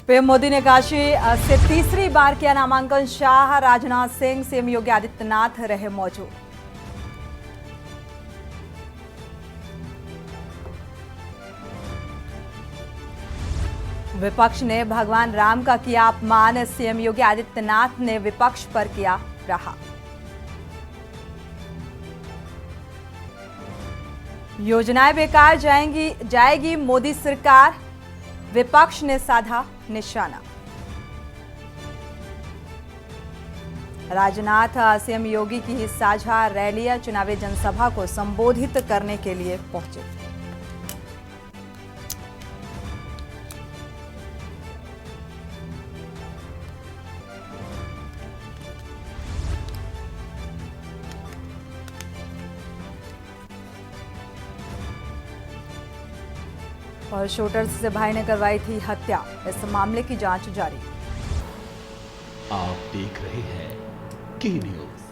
PM Modi ने काशी से तीसरी बार किया नामांकन। शाह, राजनाथ सिंह, सीएम योगी आदित्यनाथ रहे मौजूद। विपक्ष ने भगवान राम का किया अपमान। सीएम योगी आदित्यनाथ ने विपक्ष पर किया प्रहार। योजनाएं बेकार जाएगी मोदी सरकार, विपक्ष ने साधा निशाना। राजनाथ सीएम योगी की साझा रैली चुनावी जनसभा को संबोधित करने के लिए पहुंचे। और शूटर से भाई ने करवाई थी हत्या। इस मामले की जांच जारी। आप देख रहे हैं के न्यूज,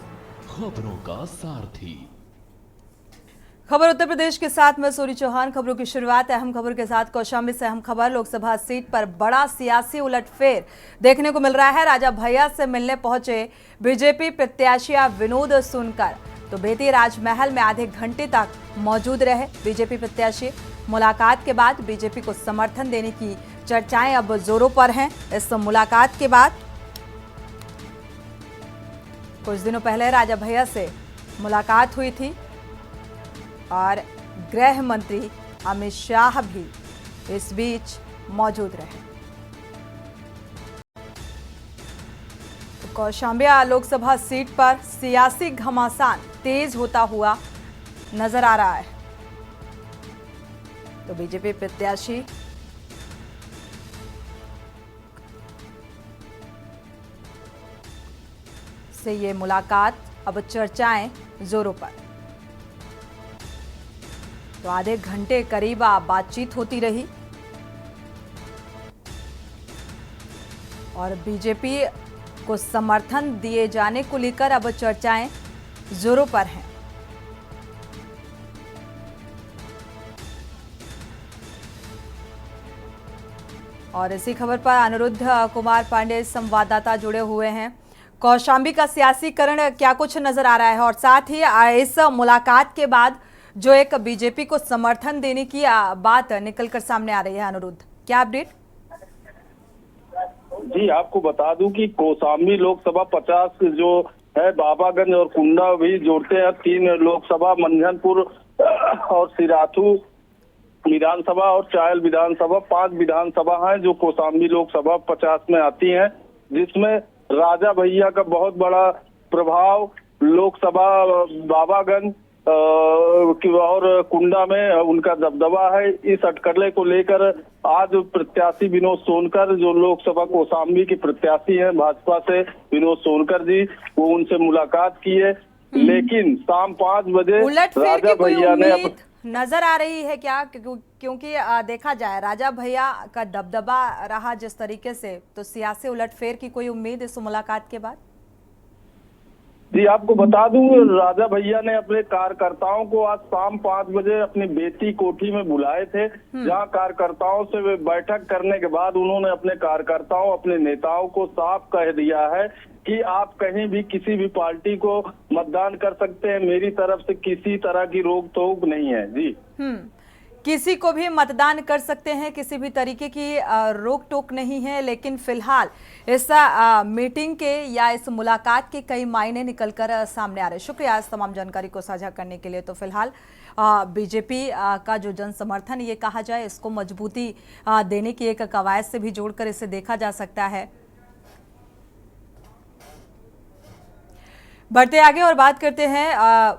खबरों का सारथी। खबर उत्तर प्रदेश के साथ मैं सूरी चौहान। खबरों की शुरुआत अहम खबर के साथ। कौशाम्बी से अहम खबर। लोकसभा सीट पर बड़ा सियासी उलटफेर देखने को मिल रहा है। राजा भैया से मिलने पहुंचे बीजेपी प्रत्याशी विनोद सोनकर तो बेती राजमहल में आधे घंटे तक मौजूद रहे। बीजेपी प्रत्याशी मुलाकात के बाद बीजेपी को समर्थन देने की चर्चाएं अब जोरों पर हैं। इस मुलाकात के बाद कुछ दिनों पहले राजा भैया से मुलाकात हुई थी और गृह मंत्री अमित शाह भी इस बीच मौजूद रहे। कौशाम्बी लोकसभा सीट पर सियासी घमासान तेज होता हुआ नजर आ रहा है। तो बीजेपी प्रत्याशी से ये मुलाकात, अब चर्चाएं जोरों पर। तो आधे घंटे करीब बातचीत होती रही और बीजेपी को समर्थन दिए जाने को लेकर अब चर्चाएं जोरों पर हैं। और इसी खबर पर अनिरुद्ध कुमार पांडे संवाददाता जुड़े हुए हैं। कौशाम्बी का सियासीकरण क्या कुछ नजर आ रहा है और साथ ही इस मुलाकात के बाद जो एक बीजेपी को समर्थन देने की बात निकलकर सामने आ रही है, अनिरुद्ध क्या अपडेट? जी, आपको बता दूं कि कौशाम्बी लोकसभा 50 जो है बाबागंज और कुंडा भी जोड़ते हैं। 3 लोकसभा, मंझनपुर और सिराथू विधानसभा और चायल विधानसभा, 5 विधानसभा हैं जो कौशाम्बी लोकसभा 50 में आती हैं, जिसमें राजा भैया का बहुत बड़ा प्रभाव लोकसभा बाबागंज और कुंडा में उनका दबदबा है। इस अटकले को लेकर आज प्रत्याशी विनोद सोनकर जो लोकसभा कौशाम्बी के प्रत्याशी हैं भाजपा से, विनोद सोनकर जी, वो उनसे मुलाकात की है। लेकिन शाम 5 बजे राजा भैया ने नजर आ रही है क्या? क्योंकि देखा जाए राजा भैया का दबदबा रहा जिस तरीके से, तो सियासी उलटफेर की कोई उम्मीद इस मुलाकात के बाद? जी, आपको बता दूं राजा भैया ने अपने कार्यकर्ताओं को आज शाम 5 बजे अपनी बेटी कोठी में बुलाए थे, जहां कार्यकर्ताओं से वे बैठक करने के बाद उन्होंने अपने कार्यकर्ताओं, अपने नेताओं को साफ कह दिया है कि आप कहीं भी किसी भी पार्टी को मतदान कर सकते हैं, मेरी तरफ से किसी तरह की रोक टोक नहीं है। जी, किसी को भी मतदान कर सकते हैं, किसी भी तरीके की रोक टोक नहीं है। लेकिन फिलहाल इस मीटिंग के या इस मुलाकात के कई मायने निकलकर सामने आ रहे हैं। शुक्रिया इस तमाम जानकारी को साझा करने के लिए। तो फिलहाल बीजेपी का जो जन समर्थन ये कहा जाए, इसको मजबूती देने की एक कवायद से भी जोड़कर इसे देखा जा सकता है। बढ़ते आगे और बात करते हैं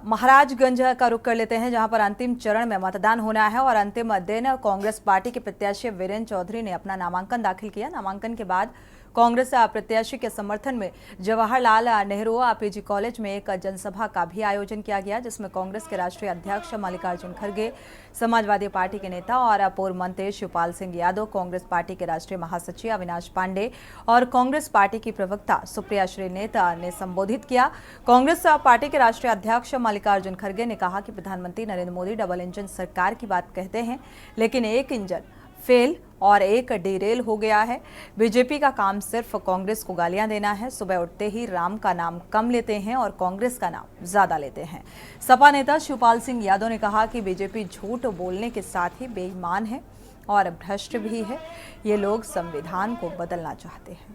महाराजगंज का रुख कर लेते हैं, जहां पर अंतिम चरण में मतदान होना है और अंतिम दिन कांग्रेस पार्टी के प्रत्याशी वीरेंद्र चौधरी ने अपना नामांकन दाखिल किया। नामांकन के बाद कांग्रेस प्रत्याशी के समर्थन में जवाहरलाल नेहरू पीजी कॉलेज में एक जनसभा का भी आयोजन किया गया, जिसमें कांग्रेस के राष्ट्रीय अध्यक्ष मल्लिकार्जुन खड़गे, समाजवादी पार्टी के नेता और पूर्व मंत्री शिवपाल सिंह यादव, कांग्रेस पार्टी के राष्ट्रीय महासचिव अविनाश पांडे और कांग्रेस पार्टी की प्रवक्ता सुप्रिया श्रीनेता ने संबोधित किया। कांग्रेस पार्टी के राष्ट्रीय अध्यक्ष मल्लिकार्जुन खड़गे ने कहा कि प्रधानमंत्री नरेंद्र मोदी डबल इंजन सरकार की बात कहते हैं, लेकिन एक इंजन फेल और एक डिरेल हो गया है। बीजेपी का काम सिर्फ कांग्रेस को गालियां देना है। सुबह उठते ही राम का नाम कम लेते हैं और कांग्रेस का नाम ज्यादा लेते हैं। सपा नेता शिवपाल सिंह यादव ने कहा कि बीजेपी झूठ बोलने के साथ ही बेईमान है और भ्रष्ट भी है। ये लोग संविधान को बदलना चाहते हैं।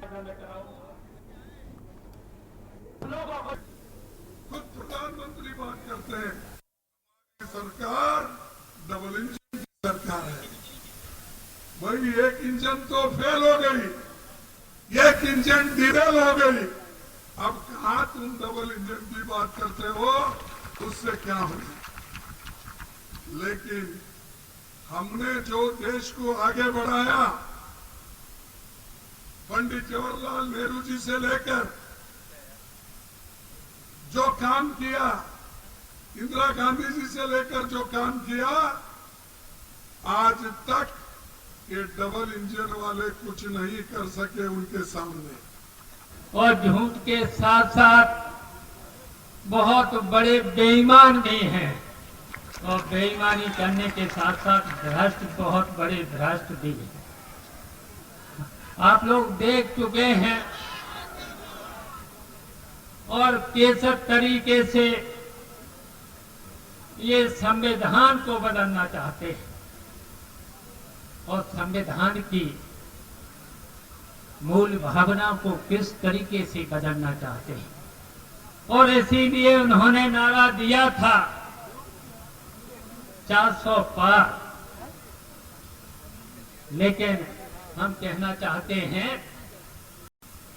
खुद प्रधानमंत्री बात करते हैं, सरकार डबल इंजन की सरकार है। वही एक इंजन तो फेल हो गई, एक इंजन डिरेल हो गई। अब कहा तुम डबल इंजन की बात करते हो, उससे क्या होगा? लेकिन हमने जो देश को आगे बढ़ाया, पंडित जवाहरलाल नेहरू जी से लेकर जो काम किया, इंदिरा गांधी जी से लेकर जो काम किया, आज तक ये डबल इंजन वाले कुछ नहीं कर सके उनके सामने। और झूठ के साथ साथ बहुत बड़े बेईमान भी हैं और बेईमानी करने के साथ साथ भ्रष्ट, बहुत बड़े भ्रष्ट भी हैं। आप लोग देख चुके हैं और किस तरीके से ये संविधान को बदलना चाहते हैं और संविधान की मूल भावना को किस तरीके से बदलना चाहते हैं। और इसीलिए उन्होंने नारा दिया था 400 पार। लेकिन हम कहना चाहते हैं,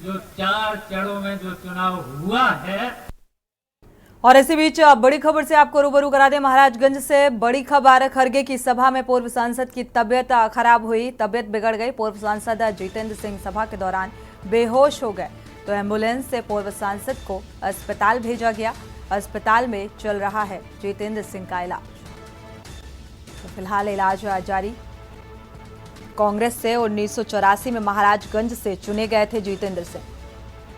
जो 4 चरणों में जो चुनाव हुआ है। और इसी बीच बड़ी खबर से आपको रूबरू करा दें। महाराजगंज से बड़ी खबर, खरगे की सभा में पूर्व सांसद की तबीयत खराब हुई, तबीयत बिगड़ गई। पूर्व सांसद जितेंद्र सिंह सभा के दौरान बेहोश हो गए तो एम्बुलेंस से पूर्व सांसद को अस्पताल भेजा गया। अस्पताल में चल रहा है जितेंद्र सिंह का इलाज। तो फिलहाल इलाज जारी। कांग्रेस से 1984 में महाराजगंज से चुने गए थे जितेंद्र सिंह।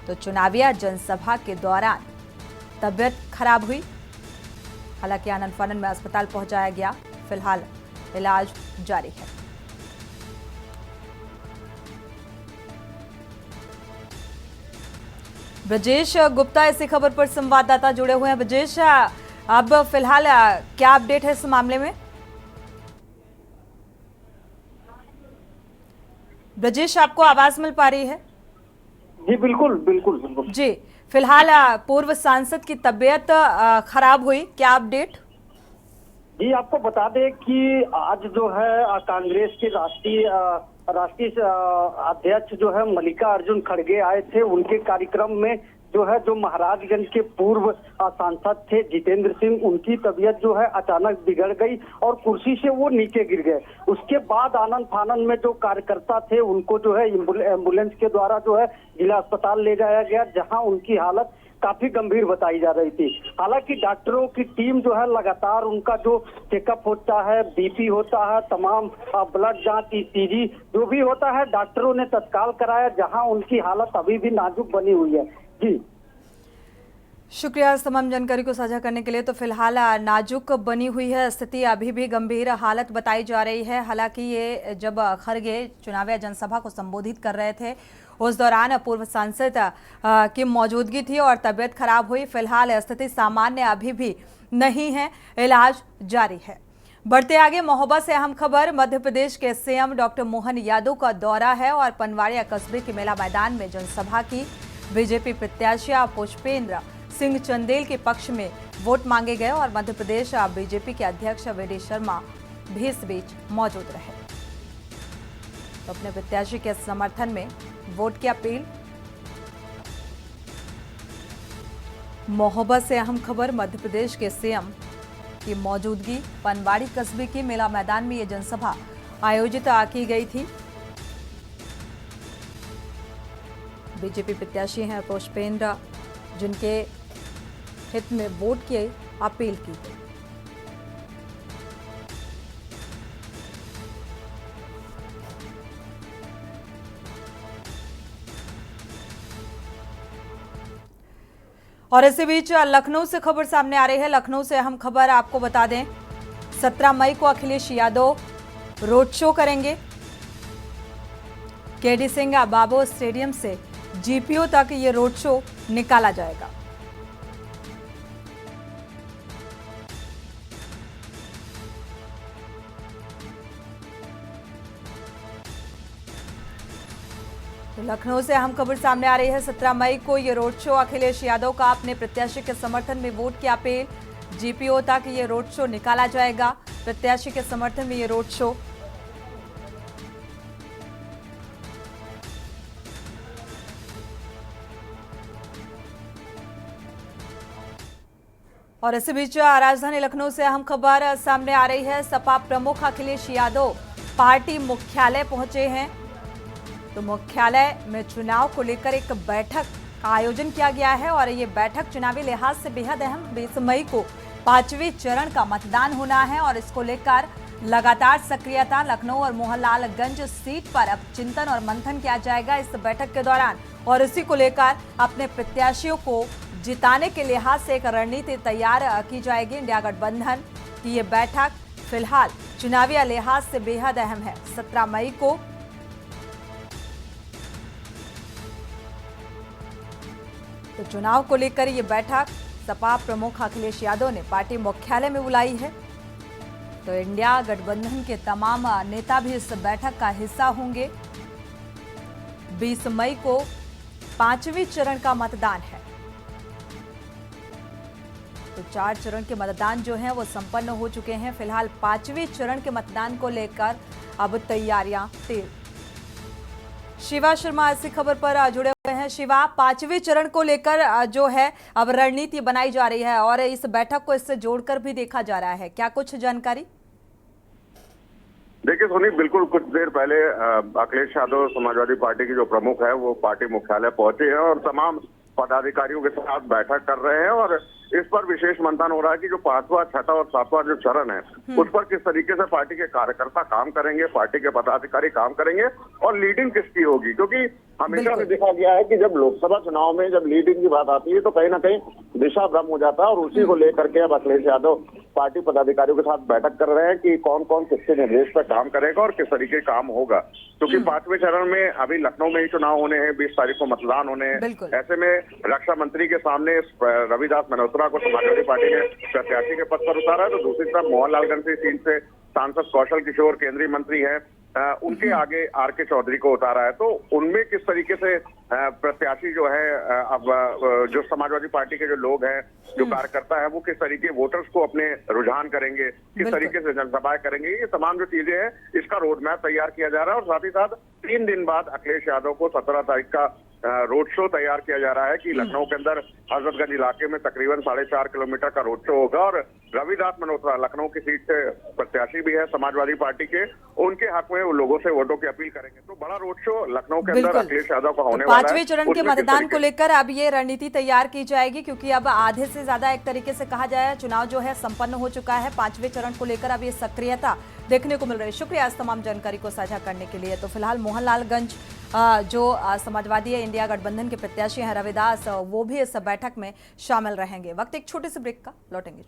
तो चुनाविया जनसभा के दौरान तबीयत खराब हुई, हालांकि आनंद फानन में अस्पताल पहुंचाया गया। फिलहाल इलाज जारी है। ब्रजेश गुप्ता इसी खबर पर संवाददाता जुड़े हुए हैं। ब्रजेश, अब फिलहाल क्या अपडेट है इस मामले में? ब्रजेश, आपको आवाज मिल पा रही है? जी बिल्कुल बिल्कुल बिल्कुल जी, फिलहाल पूर्व सांसद की तबीयत खराब हुई, क्या अपडेट? जी आपको बता दें कि आज जो है कांग्रेस के राष्ट्रीय अध्यक्ष जो है मल्लिका अर्जुन खड़गे आए थे। उनके कार्यक्रम में जो है जो महाराजगंज के पूर्व सांसद थे जितेंद्र सिंह, उनकी तबीयत जो है अचानक बिगड़ गई और कुर्सी से वो नीचे गिर गए। उसके बाद आनंद फानन में जो कार्यकर्ता थे उनको जो है एम्बुलेंस के द्वारा जो है जिला अस्पताल ले जाया गया, जहां उनकी हालत काफी गंभीर बताई जा रही थी। हालांकि डॉक्टरों की टीम जो है लगातार उनका जो चेकअप होता है, बीपी होता है, तमाम ब्लड जांच, ईसीजी जो भी होता है, डॉक्टरों ने तत्काल कराया, जहां उनकी हालत अभी भी नाजुक बनी हुई है। जी शुक्रिया इस तमाम जानकारी को साझा करने के लिए। तो फिलहाल नाजुक बनी हुई है स्थिति, अभी भी गंभीर हालत बताई जा रही है। हालांकि ये जब खरगे चुनावी जनसभा को संबोधित कर रहे थे उस दौरान पूर्व सांसद की मौजूदगी थी और तबीयत खराब हुई। फिलहाल स्थिति सामान्य अभी भी नहीं है, इलाज जारी है। बढ़ते आगे महोबा से अहम खबर, मध्य प्रदेश के सीएम डॉक्टर मोहन यादव का दौरा है और पनवाड़िया कस्बे के मेला मैदान में जनसभा की। बीजेपी प्रत्याशी पुष्पेंद्र सिंह चंदेल के पक्ष में वोट मांगे गए और मध्य प्रदेश बीजेपी के अध्यक्ष वी.डी. शर्मा भी इस बीच मौजूद रहे। तो अपने प्रत्याशी के समर्थन में वोट की अपील। महोबा से अहम खबर, मध्य प्रदेश के सीएम की मौजूदगी, पनवाड़ी कस्बे के मेला मैदान में ये जनसभा आयोजित की गई थी। बीजेपी प्रत्याशी हैं पुष्पेंद्र, जिनके हित में वोट की अपील की गई। और इसी बीच लखनऊ से खबर सामने आ रही है। लखनऊ से अहम खबर आपको बता दें, 17 मई को अखिलेश यादव रोड शो करेंगे। केडी सिंह बाबू स्टेडियम से जीपीओ तक ये रोड शो निकाला जाएगा। तो लखनऊ से अहम खबर सामने आ रही है। 17 मई को ये रोड शो, अखिलेश यादव का अपने प्रत्याशी के समर्थन में वोट की अपील। जीपीओ तक ये रोड शो निकाला जाएगा। प्रत्याशी के समर्थन में ये रोड शो। और इसी बीच राजधानी लखनऊ से अहम खबर सामने आ रही है। सपा प्रमुख अखिलेश यादव पार्टी मुख्यालय पहुंचे हैं। तो मुख्यालय में चुनाव को लेकर एक बैठक का आयोजन किया गया है और ये बैठक चुनावी लिहाज से बेहद अहम। 20 मई को 5वें चरण का मतदान होना है और इसको लेकर लगातार सक्रियता। लखनऊ और मोहनलालगंज सीट पर अब चिंतन और मंथन किया जाएगा इस बैठक के दौरान और इसी को लेकर अपने प्रत्याशियों को जिताने के लिहाज से एक रणनीति तैयार की जाएगी। इंडिया गठबंधन की ये बैठक फिलहाल चुनावी लिहाज से बेहद अहम है। 17 मई को तो चुनाव को लेकर ये बैठक सपा प्रमुख अखिलेश यादव ने पार्टी मुख्यालय में बुलाई है। तो इंडिया गठबंधन के तमाम नेता भी इस बैठक का हिस्सा होंगे। 20 मई को 5वें चरण का मतदान है। तो 4 चरण के मतदान जो हैं वो संपन्न हो चुके हैं। फिलहाल 5वें चरण के मतदान को लेकर अब तैयारियां तेज। शिवा शर्मा ऐसी खबर पर जुड़े हुए हैं। शिवा, 5वें चरण को लेकर जो है अब रणनीति बनाई जा रही है और इस बैठक को इससे जोड़कर भी देखा जा रहा है, क्या कुछ जानकारी? देखिए सोनी, बिल्कुल कुछ देर पहले अखिलेश यादव समाजवादी पार्टी की जो प्रमुख है वो पार्टी मुख्यालय पहुंचे हैं और तमाम पदाधिकारियों के साथ बैठक कर रहे हैं और इस पर विशेष मंथन हो रहा है कि जो 5वां, 6वां और 7वां जो चरण है उस पर किस तरीके से पार्टी के कार्यकर्ता काम करेंगे, पार्टी के पदाधिकारी काम करेंगे और लीडिंग किसकी होगी। क्योंकि हमेशा से देखा गया है कि जब लोकसभा चुनाव में जब लीडिंग की बात आती है तो कहीं ना कहीं दिशा भ्रम हो जाता है और उसी को लेकर के अब अखिलेश यादव पार्टी पदाधिकारियों के साथ बैठक कर रहे हैं कि कौन कौन किसके निर्देश पर काम करेगा और किस तरीके का काम होगा। क्योंकि 5वें चरण में अभी लखनऊ में ही चुनाव होने हैं, 20 तारीख को मतदान होने हैं। ऐसे में रक्षा मंत्री के सामने रविदास मल्होत्रा को समाजवादी पार्टी ने प्रत्याशी के पद पर उतारा है, तो दूसरी तरफ मोहनलालगंज की सीट से सांसद कौशल किशोर केंद्रीय मंत्री हैं, उनके आगे आर.के. चौधरी को उतारा है। तो उनमें किस तरीके से प्रत्याशी जो है अब जो समाजवादी पार्टी के जो लोग हैं, जो कार्यकर्ता है, वो किस तरीके वोटर्स को अपने रुझान करेंगे, किस तरीके से जनसभाएं करेंगे, ये तमाम जो चीजें हैं इसका रोड मैप तैयार किया जा रहा है। और साथ ही साथ 3 दिन बाद अखिलेश यादव को 17 तारीख का रोड शो तैयार किया जा रहा है कि लखनऊ के अंदर हजरतगंज इलाके में तकरीबन 4.5 किलोमीटर का रोड शो होगा और रविदास मल्होत्रा लखनऊ की सीट से प्रत्याशी भी है समाजवादी पार्टी के, उनके हक में वो लोगों से वोटों की अपील करेंगे। तो बड़ा रोड शो लखनऊ के अंदर अखिलेश यादव का होने वाला है। 5वें चरण के मतदान को लेकर अब ये रणनीति तैयार की जाएगी क्योंकि अब आधे से ज्यादा एक तरीके से कहा जाए चुनाव जो है संपन्न हो चुका है। 5वें चरण को लेकर अब ये सक्रियता देखने को मिल रही है। शुक्रिया इस तमाम जानकारी को साझा करने के लिए। तो फिलहाल मोहनलालगंज जो समाजवादी है, इंडिया गठबंधन के प्रत्याशी हैं रविदास, वो भी इस बैठक में शामिल रहेंगे। वक्त एक छोटे से ब्रेक का, लौटेंगे।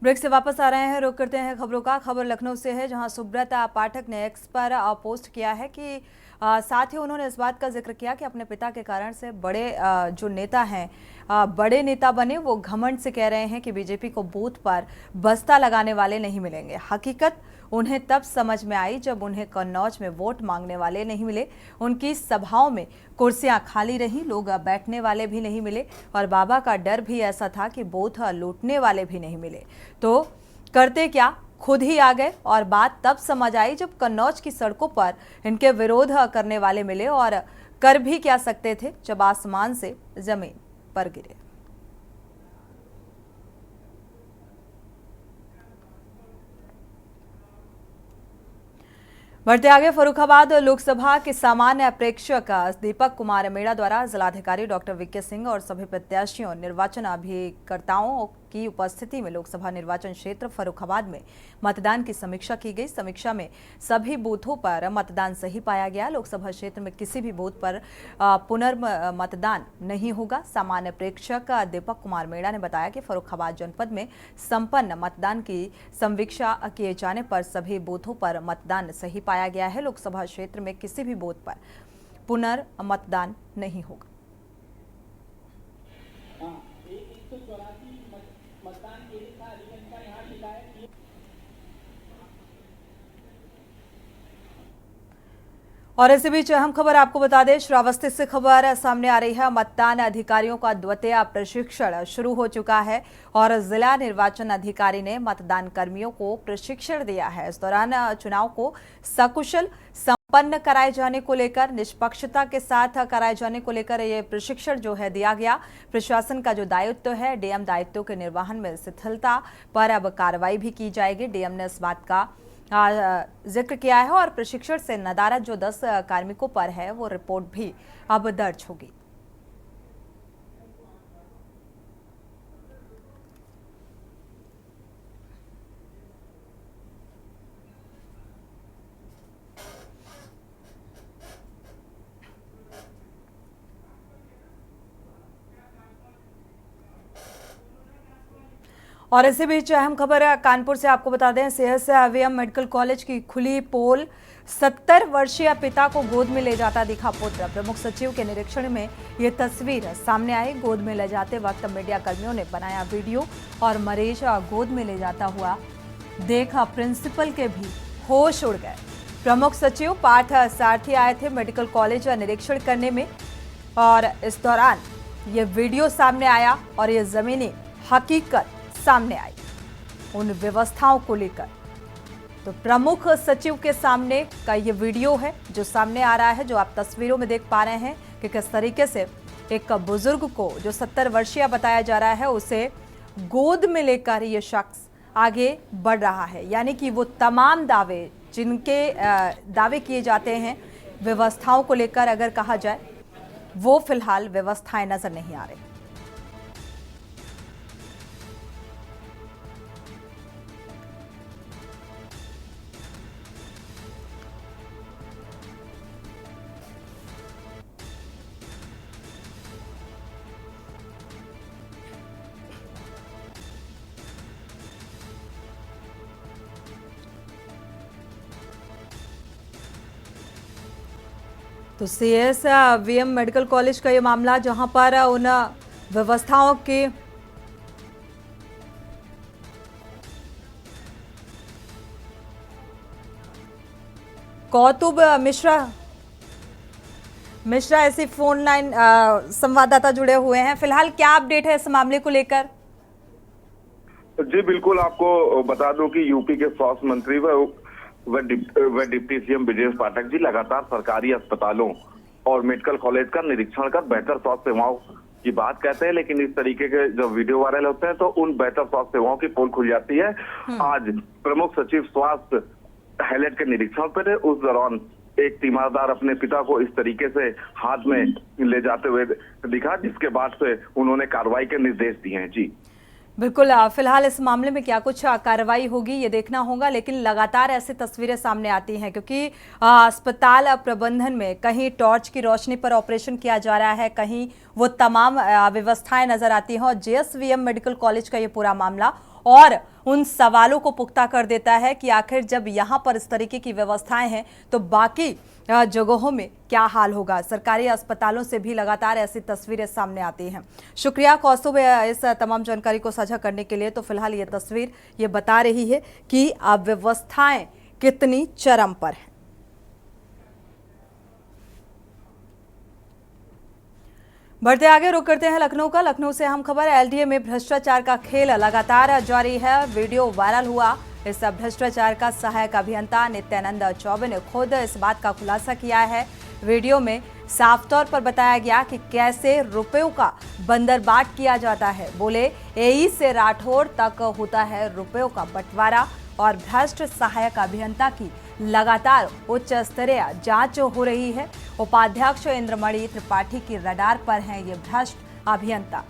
ब्रेक से वापस आ रहे हैं, रुक करते हैं खबरों का। खबर लखनऊ से है जहां सुब्रता पाठक ने एक्स पर पोस्ट किया है कि साथ ही उन्होंने इस बात का जिक्र किया कि अपने पिता के कारण से बड़े जो नेता हैं, बड़े नेता बने, वो घमंड से कह रहे हैं कि बीजेपी को बूथ पर बस्ता लगाने वाले नहीं मिलेंगे। हकीकत उन्हें तब समझ में आई जब उन्हें कन्नौज में वोट मांगने वाले नहीं मिले। उनकी सभाओं में कुर्सियां खाली रही, लोग बैठने वाले भी नहीं मिले और बाबा का डर भी ऐसा था कि बूथ लूटने वाले भी नहीं मिले। तो करते क्या, खुद ही आ गए और बात तब समझ आई जब कन्नौज की सड़कों पर इनके विरोध करने वाले मिले और कर भी क्या सकते थे जब आसमान से जमीन पर गिरे। बढ़ते आगे, फर्रुखाबाद लोकसभा के सामान्य प्रेक्षक दीपक कुमार मेड़ा द्वारा जिलाधिकारी डॉक्टर वीके सिंह और सभी प्रत्याशियों, निर्वाचन अभिकर्ताओं की उपस्थिति में लोकसभा निर्वाचन क्षेत्र फर्रुखाबाद में मतदान की समीक्षा की गई। समीक्षा में सभी बूथों पर मतदान सही पाया गया। लोकसभा क्षेत्र में किसी भी बूथ पर पुनर्मतदान नहीं होगा। सामान्य प्रेक्षक दीपक कुमार मेड़ा ने बताया कि फर्रुखाबाद जनपद में संपन्न मतदान की समीक्षा किए जाने पर सभी बूथों पर मतदान सही पाया गया है। लोकसभा क्षेत्र में किसी भी बूथ पर पुनर्मतदान नहीं होगा। और इसी बीच अहम खबर आपको बता दें, श्रावस्ती से खबर सामने आ रही है। मतदान अधिकारियों का द्वितीय प्रशिक्षण शुरू हो चुका है और जिला निर्वाचन अधिकारी ने मतदान कर्मियों को प्रशिक्षण दिया है। इस दौरान चुनाव को सकुशल संपन्न कराए जाने को लेकर, निष्पक्षता के साथ कराए जाने को लेकर ये प्रशिक्षण जो है दिया गया। प्रशासन का जो दायित्व है, डीएम दायित्वों के निर्वहन में शिथिलता पर अब कार्रवाई भी की जाएगी। डीएम ने इस बात का जिक्र किया है और प्रशिक्षण से नदारद जो 10 कार्मिकों पर है वो रिपोर्ट भी अब दर्ज होगी। और इसी बीच अहम खबर कानपुर से आपको बता दें, CSVM मेडिकल कॉलेज की खुली पोल। 70 वर्षीय पिता को गोद में ले जाता दिखा पुत्र। प्रमुख सचिव के निरीक्षण में ये तस्वीर सामने आई। गोद में ले जाते वक्त मीडिया कर्मियों ने बनाया वीडियो और मरीज गोद में ले जाता हुआ देखा प्रिंसिपल के भी होश उड़ गए। प्रमुख सचिव पार्थ सारथी आए थे मेडिकल कॉलेज निरीक्षण करने में और इस दौरान ये वीडियो सामने आया और ये जमीनी हकीकत सामने आई उन व्यवस्थाओं को लेकर। तो प्रमुख सचिव के सामने का ये वीडियो है जो सामने आ रहा है, जो आप तस्वीरों में देख पा रहे हैं कि किस तरीके से एक बुजुर्ग को जो 70 वर्षीय बताया जा रहा है उसे गोद में लेकर ये शख्स आगे बढ़ रहा है। यानी कि वो तमाम दावे जिनके दावे किए जाते हैं व्यवस्थाओं को लेकर अगर कहा जाए, वो फिलहाल व्यवस्थाएं नजर नहीं आ रही। तो CSVM मेडिकल कॉलेज का ये मामला, जहां पर उन व्यवस्थाओं के कौतुब मिश्रा ऐसी फोन लाइन संवाददाता जुड़े हुए हैं। फिलहाल क्या अपडेट है इस मामले को लेकर? जी बिल्कुल, आपको बता दूं कि यूपी के स्वास्थ्य मंत्री व डिप्टी सीएम ब्रजेश पाठक जी लगातार सरकारी अस्पतालों और मेडिकल कॉलेज का निरीक्षण कर बेहतर स्वास्थ्य सेवाओं की बात कहते हैं, लेकिन इस तरीके के जब वीडियो वायरल होते हैं तो उन बेहतर स्वास्थ्य सेवाओं की पोल खुल जाती है। आज प्रमुख सचिव स्वास्थ्य हाईलाइट के निरीक्षण पर है। उस दौरान एक तीमारदार अपने पिता को इस तरीके से हाथ में ले जाते हुए दिखा, जिसके बाद से उन्होंने कार्रवाई के निर्देश दिए हैं। जी बिल्कुल, फिलहाल इस मामले में क्या कुछ कार्रवाई होगी ये देखना होगा, लेकिन लगातार ऐसी तस्वीरें सामने आती हैं क्योंकि अस्पताल प्रबंधन में कहीं टॉर्च की रोशनी पर ऑपरेशन किया जा रहा है, कहीं वो तमाम व्यवस्थाएं नजर आती हैं। और JSVM मेडिकल कॉलेज का ये पूरा मामला और उन सवालों को पुख्ता कर देता है कि आखिर जब यहाँ पर इस तरीके की व्यवस्थाएं हैं तो बाकी जगहों में क्या हाल होगा। सरकारी अस्पतालों से भी लगातार ऐसी तस्वीरें सामने आती हैं। शुक्रिया कौस्तुभ इस तमाम जानकारी को साझा करने के लिए। तो फिलहाल ये तस्वीर ये बता रही है कि अव्यवस्थाएं कितनी चरम पर हैं। बढ़ते आगे, रुक करते हैं लखनऊ का। लखनऊ से हम खबर, LDA में भ्रष्टाचार का खेल लगातार जारी है। वीडियो वायरल हुआ। इस भ्रष्टाचार का सहायक अभियंता नित्यानंद चौबे ने खुद इस बात का खुलासा किया है। वीडियो में साफ तौर पर बताया गया कि कैसे रुपयों का बंदरबाट किया जाता है। बोले AE से राठौड़ तक होता है रुपयों का बंटवारा और भ्रष्ट सहायक अभियंता की लगातार उच्च स्तरीय जांच हो रही है। उपाध्यक्ष इंद्रमणि त्रिपाठी की रडार पर हैं ये भ्रष्ट अभियंता।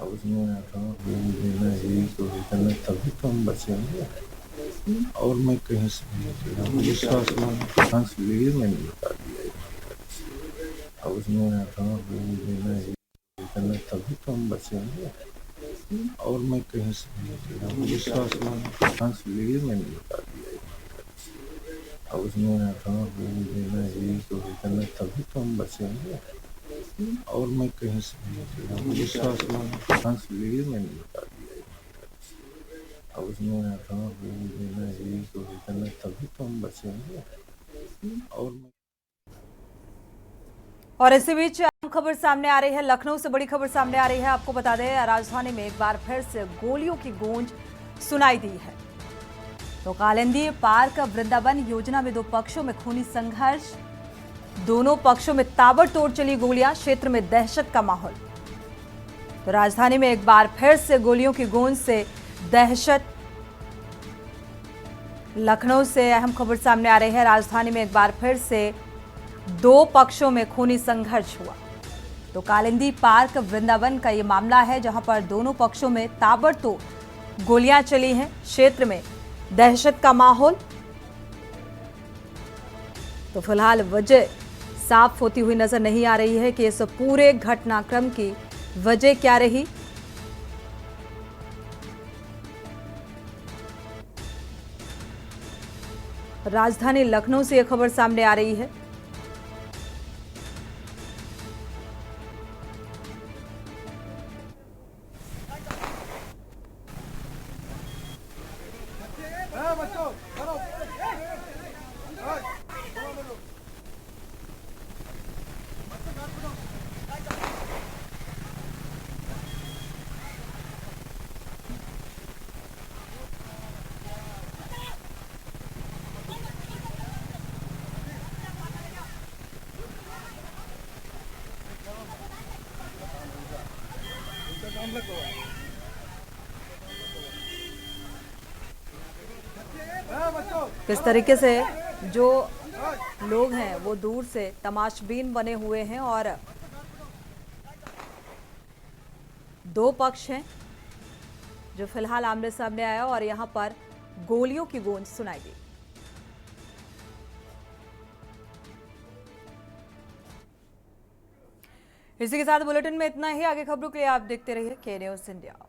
अब उसमें आता हूँ देना ही तो करना, तभी तो हम बचेंगे। और मैं कहीं से नहीं जुड़ा हूँ, विश्वास हंस लिए मैंने बता दिया। अब उसमें आता हूँ देना ही करना, तभी तो हम बचेंगे। और मैं कहीं से नहीं जुड़ा हूँ, विश्वास हंस लिए मैंने बता दिया। अब उसमें आता हूँ देना ही तो करना, तभी तो हम बचेंगे। और मैं कहीं से नहीं जुड़ा हूँ, विश्वास हंस लिए मैंने बता दिया। अब उसमें आता हूँ देना ही तो करना, तभी तो हम बचेंगे। और मैं और इसी बीच अहम खबर सामने आ रही है, लखनऊ से बड़ी खबर सामने आ रही है। आपको बता दें, राजधानी में एक बार फिर से गोलियों की गूंज सुनाई दी है। तो कालिंदी पार्क वृंदावन योजना में दो पक्षों में खूनी संघर्ष, दोनों पक्षों में ताबड़तोड़ चली गोलियां, क्षेत्र में दहशत का माहौल। तो राजधानी में एक बार फिर से गोलियों की गूंज से दहशत। लखनऊ से अहम खबर सामने आ रही है, राजधानी में एक बार फिर से दो पक्षों में खूनी संघर्ष हुआ। तो कालिंदी पार्क वृंदावन का ये मामला है, जहां पर दोनों पक्षों में ताबड़तोड़ गोलियां चली हैं, क्षेत्र में दहशत का माहौल। तो फिलहाल वजह साफ होती हुई नजर नहीं आ रही है कि इस पूरे घटनाक्रम की वजह क्या रही। राजधानी लखनऊ से यह खबर सामने आ रही है। किस तरीके से जो लोग हैं वो दूर से तमाशबीन बने हुए हैं और दो पक्ष हैं जो फिलहाल आमने सामने आया और यहां पर गोलियों की गूंज सुनाई दी। इसी के साथ बुलेटिन में इतना ही। आगे खबरों के लिए आप देखते रहिए के न्यूज़ इंडिया।